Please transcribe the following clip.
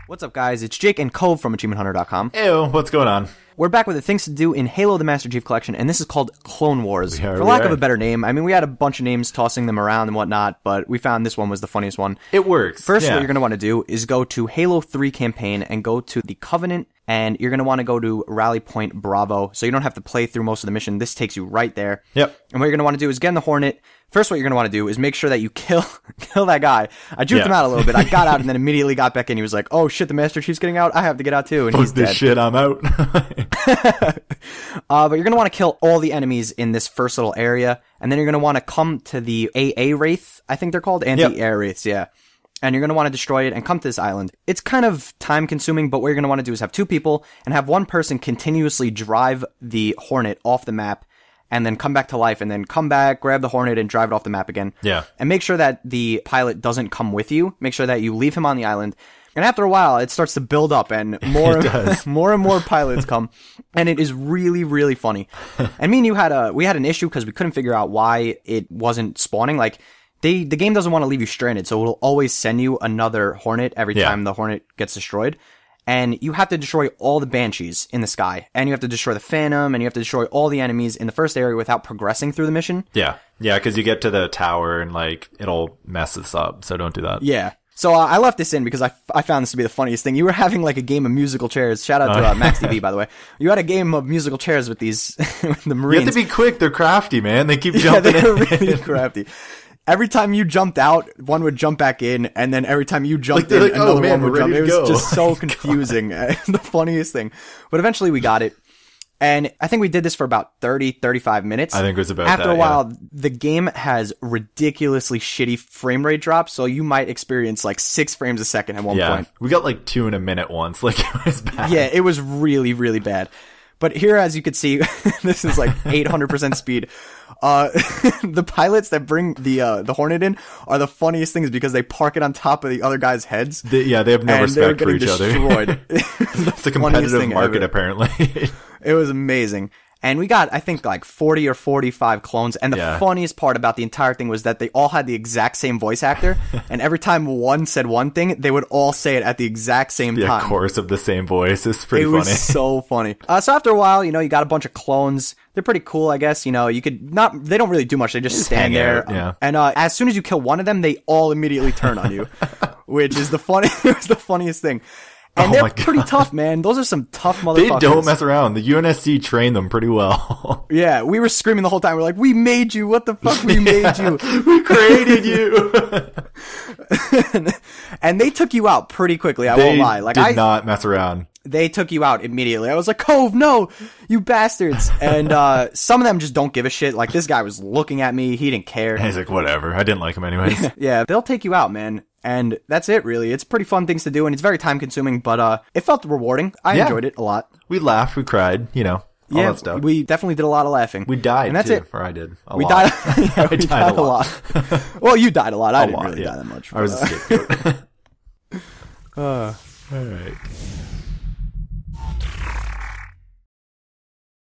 What's up, guys? It's Jake and Cove from AchievementHunter.com. Ew, what's going on? We're back with the Things to Do in Halo the Master Chief Collection, and this is called Clone Wars. For lack of a better name. I mean, we had a bunch of names tossing them around and whatnot, but we found this one was the funniest one. It works. First, what you're going to want to do is go to Halo 3 campaign and go to the Covenant, and you're going to want to go to Rally Point Bravo, so you don't have to play through most of the mission. This takes you right there. Yep. And what you're going to want to do is get in the Hornet. First, what you're going to want to do is make sure that you kill that guy. I juked him out a little bit. I got out and then immediately got back in. He was like, oh shit, the Master Chief's getting out. I have to get out too. And he's dead. This shit, I'm out. But you're going to want to kill all the enemies in this first little area. And then you're going to want to come to the AA Wraith, I think they're called. Anti-air Wraiths, yeah. And you're going to want to destroy it and come to this island. It's kind of time consuming, but what you're going to want to do is have two people and have one person continuously drive the Hornet off the map and then come back to life and then come back, grab the Hornet and drive it off the map again. Yeah. And make sure that the pilot doesn't come with you. Make sure that you leave him on the island. And after a while, it starts to build up and more and more pilots come. And it is really, really funny. And me and you we had an issue because we couldn't figure out why it wasn't spawning. Like, the game doesn't want to leave you stranded, so it'll always send you another Hornet every time the Hornet gets destroyed. And you have to destroy all the Banshees in the sky. And you have to destroy the Phantom, and you have to destroy all the enemies in the first area without progressing through the mission. Yeah, because you get to the tower and, like, it'll mess this up, so don't do that. Yeah. So I left this in because I found this to be the funniest thing. You were having, like, a game of musical chairs. Shout out to Max TV, by the way. You had a game of musical chairs with these, with the Marines. You have to be quick. They're crafty, man. They keep jumping they're in. really crafty. Every time you jumped out, one would jump back in, and then every time you jumped in, another one would jump. It was just so confusing. It's the funniest thing. But eventually we got it. And I think we did this for about 30, 35 minutes. I think it was about After a while, the game has ridiculously shitty frame rate drops, so you might experience like 6 frames a second at one point. We got like 2 in a minute once. Like, it was bad. Yeah, it was really, really bad. But here, as you can see, this is like 800% speed. The pilots that bring the Hornet in are the funniest things because they park it on top of the other guys' heads. They have no respect for each other. It's a competitive market, apparently. It was amazing. And we got, I think, like 40 or 45 clones. And the funniest part about the entire thing was that they all had the exact same voice actor. And every time one said one thing, they would all say it at the exact same time. The chorus of the same voice. It's pretty funny. It was so funny. So after a while, you got a bunch of clones. They're pretty cool, I guess. You could not, they don't really do much. They just stand there. Yeah. And as soon as you kill one of them, they all immediately turn on you, which is the funniest thing. And they're pretty tough, man. Those are some tough motherfuckers. They don't mess around. The UNSC trained them pretty well. Yeah, we were screaming the whole time. We're like, we made you. What the fuck? We made you. We created you. And they took you out pretty quickly. I won't lie. Like, I did not mess around. They took you out immediately. I was like, Cove, no, you bastards. And some of them just don't give a shit. Like, this guy was looking at me. He didn't care. And he's like, whatever. I didn't like him anyways. Yeah, they'll take you out, man. And that's it, really. It's pretty fun things to do, and it's very time-consuming, but it felt rewarding. I enjoyed it a lot. We laughed, we cried, all that stuff. We definitely did a lot of laughing. We died, and that's too. it. Or I did. We died a lot. Well, you died a lot. I didn't really die that much. I was a scapegoat. All right.